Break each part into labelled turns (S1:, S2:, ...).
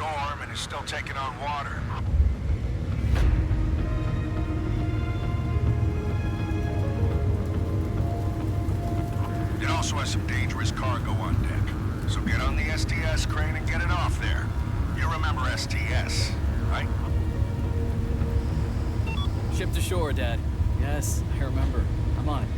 S1: storm and is still taking on water. It also has some dangerous cargo on deck. So get on the STS crane and get it off there. You remember STS, right?
S2: Ship to shore, Dad. Yes, I remember. I'm on it.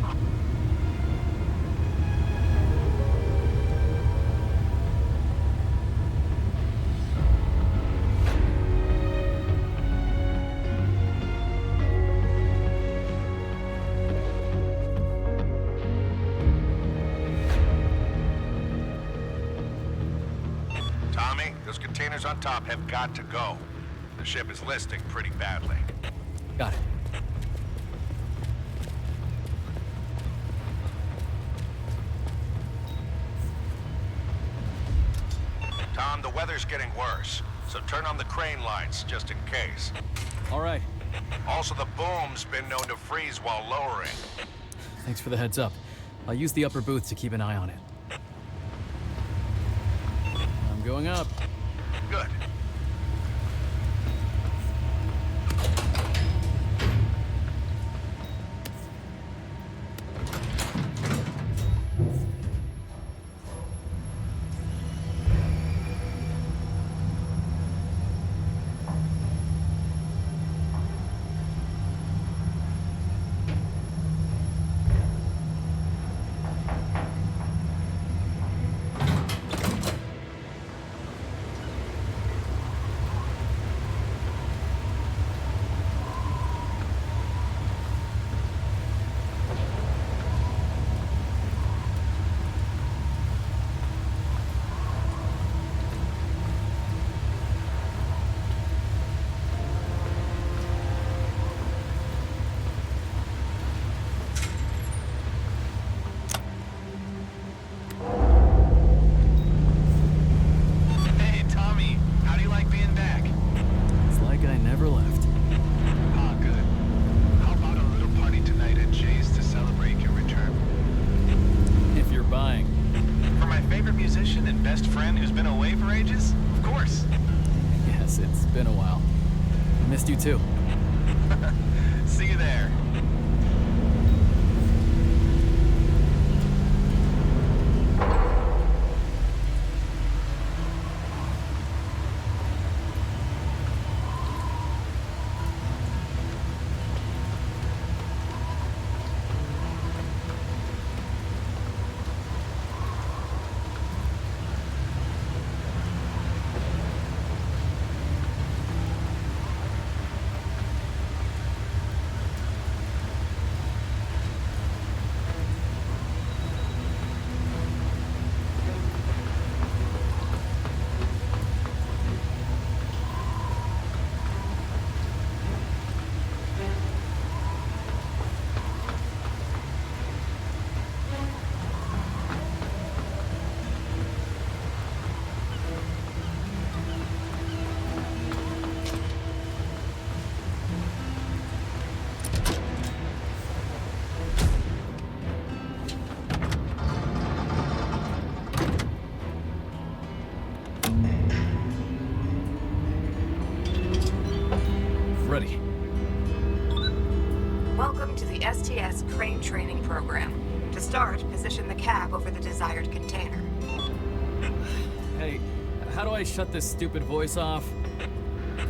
S1: Tommy, those containers on top have got to go. The ship is listing pretty badly.
S2: Got it.
S1: Tom, the weather's getting worse, so turn on the crane lights just in case.
S2: All right.
S1: Also, the boom's been known to freeze while lowering.
S2: Thanks for the heads up. I'll use the upper booth to keep an eye on it. I'm going up.
S1: Good.
S2: Missed you too.
S1: See you there.
S2: Ready.
S3: Welcome to the STS Crane Training Program. To start, position the cab over the desired container.
S2: Hey, how do I shut this stupid voice off?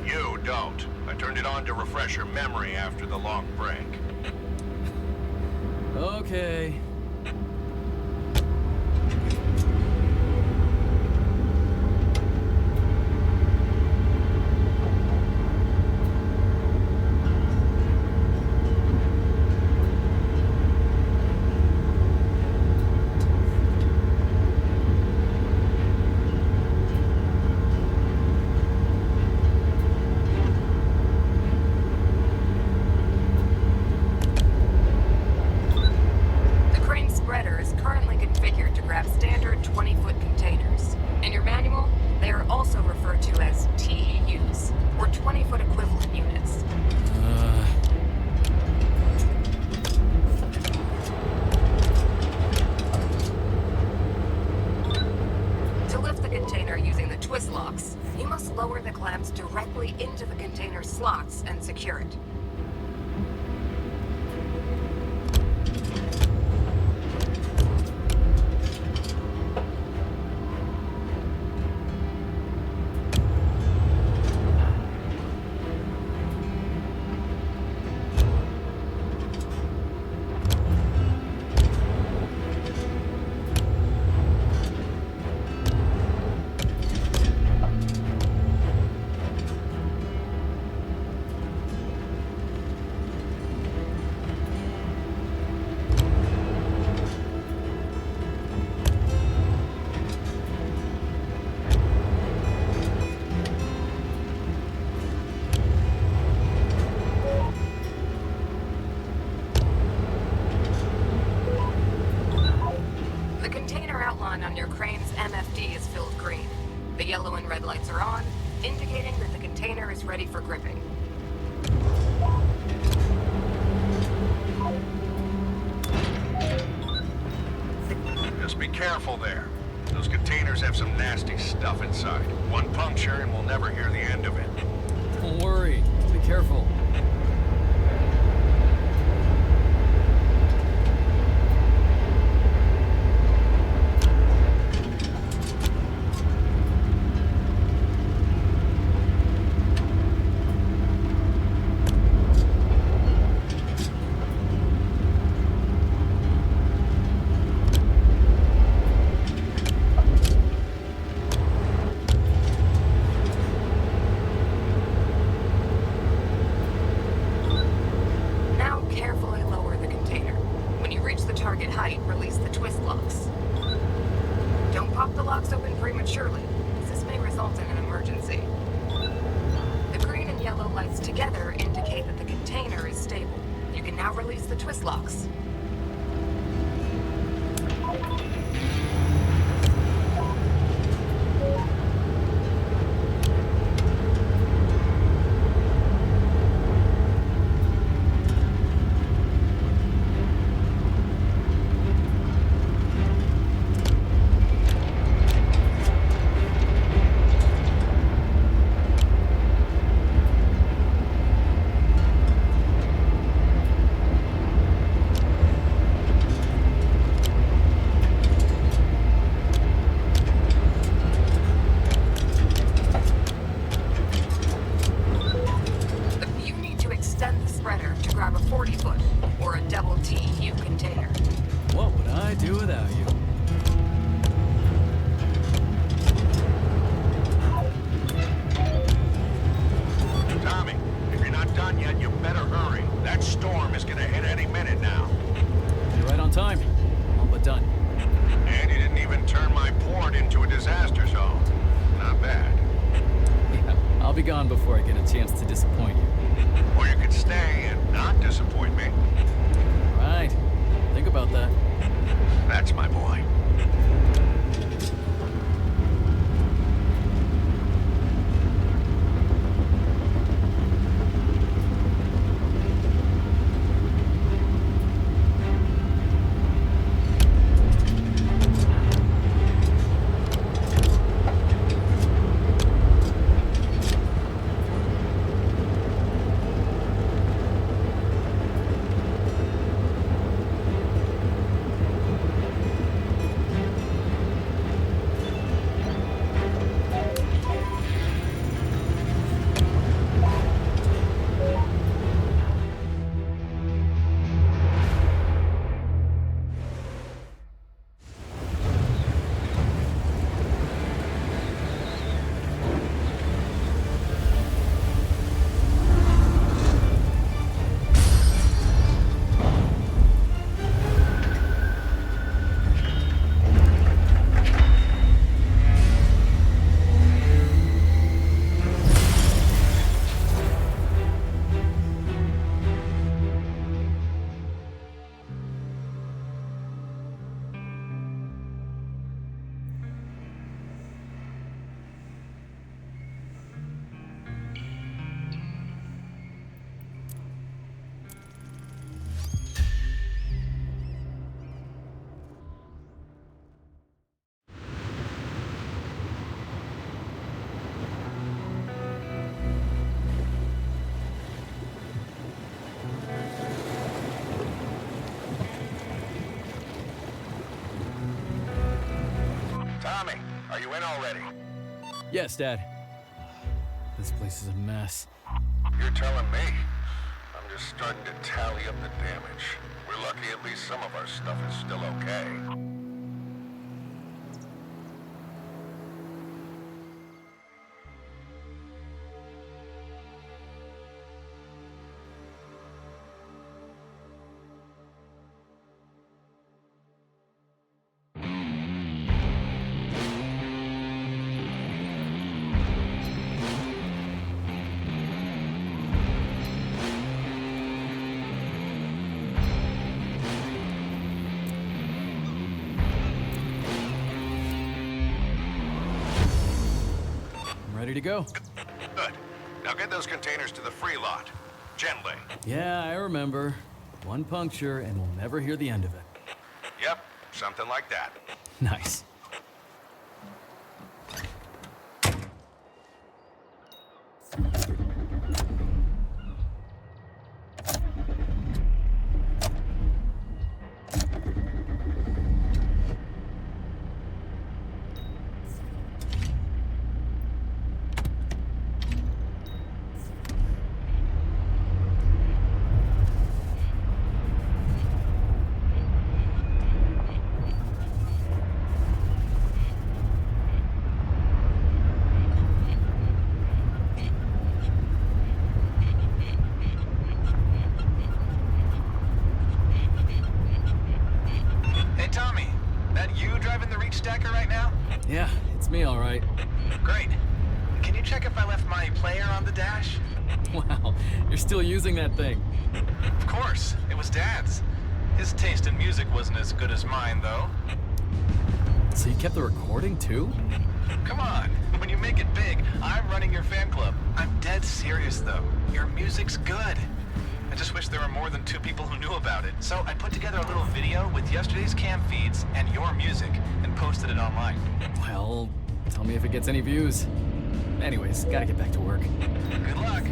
S1: You don't. I turned it on to refresh your memory after the long break.
S2: Okay.
S3: lift the container using the twist locks, you must lower the clamps directly into the container slots and secure it. On your crane's MFD is filled green. The yellow and red lights are on, indicating that the container is ready for gripping.
S1: Just be careful there. Those containers have some nasty stuff inside. One puncture and we'll never hear the end of it.
S2: Don't worry. Be careful.
S3: Target height, release the twist locks. Don't pop the locks open prematurely, as this may result in an emergency. The green and yellow lights together indicate that the container is stable. You can now release the twist locks. To grab a 40-foot or a double TU container.
S2: What would I do without you?
S1: Tommy, if you're not done yet, you better hurry. That storm is gonna hit any minute now.
S2: You're right on time. All but done.
S1: And you didn't even turn my port into a disaster zone. Not bad.
S2: Yeah, I'll be gone before I get a chance to disappoint you.
S1: Or you could stay and not disappoint me.
S2: Right. Think about that.
S1: That's my boy.
S2: Yes, Dad. This place is a mess.
S1: You're telling me? I'm just starting to tally up the damage. We're lucky at least some of our stuff is still okay.
S2: Ready to go?
S1: Good. Now get those containers to the free lot. Gently.
S2: Yeah, I remember. One puncture and we'll never hear the end of it.
S1: Yep, something like that.
S2: Nice.
S4: Hey, Tommy. That you driving the reach stacker right now?
S2: Yeah, it's me, all right.
S4: Great. Can you check if I left my player on the dash?
S2: Wow, you're still using that thing.
S4: Of course. It was Dad's. His taste in music wasn't as good as mine, though.
S2: So you kept the recording too?
S4: Come on. When you make it big, I'm running your fan club. I'm dead serious, though. Your music's good. I just wish there were more than 2 people who knew about it. So I put together a little video with yesterday's cam feeds and your music and posted it online.
S2: Well, tell me if it gets any views. Anyways, gotta get back to work.
S4: Good luck.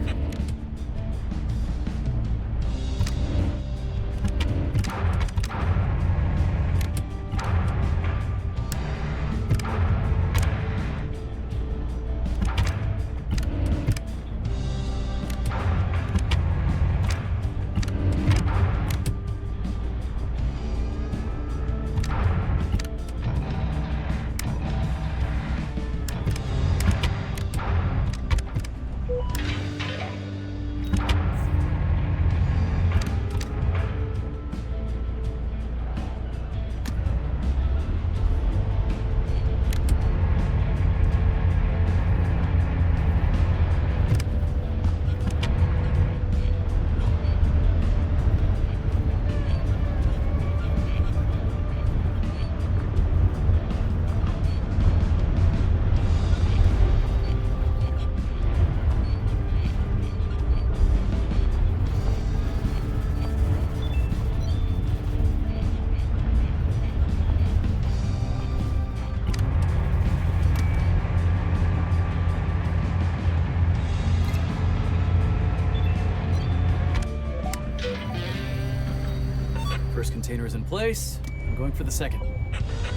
S2: First container is in place. I'm going for the second.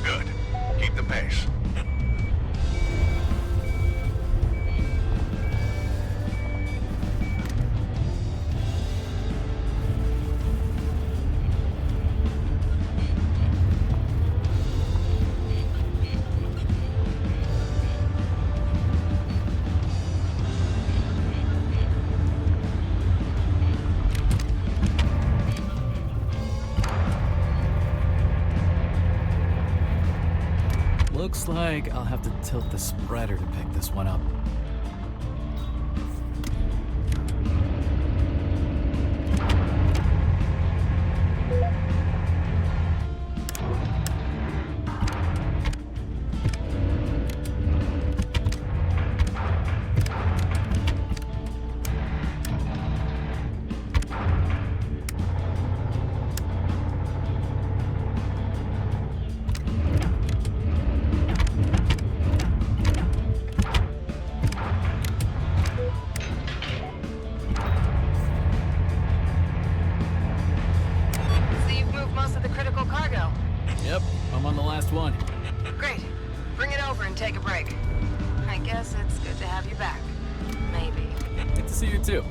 S1: Good. Keep the pace.
S2: Looks like I'll have to tilt the spreader to pick this one up.
S3: guess it's good to have you back. Maybe.
S2: Good to see you too.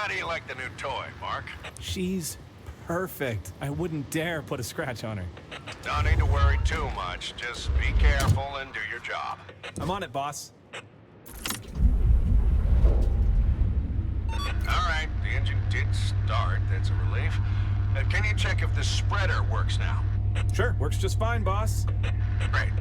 S1: How do you like the new toy, Mark?
S5: She's perfect. I wouldn't dare put a scratch on her.
S1: Don't need to worry too much. Just be careful and do your job.
S5: I'm on it, boss.
S1: All right, the engine did start. That's a relief. Can you check if the spreader works now?
S5: Sure, works just fine, boss.
S1: Great.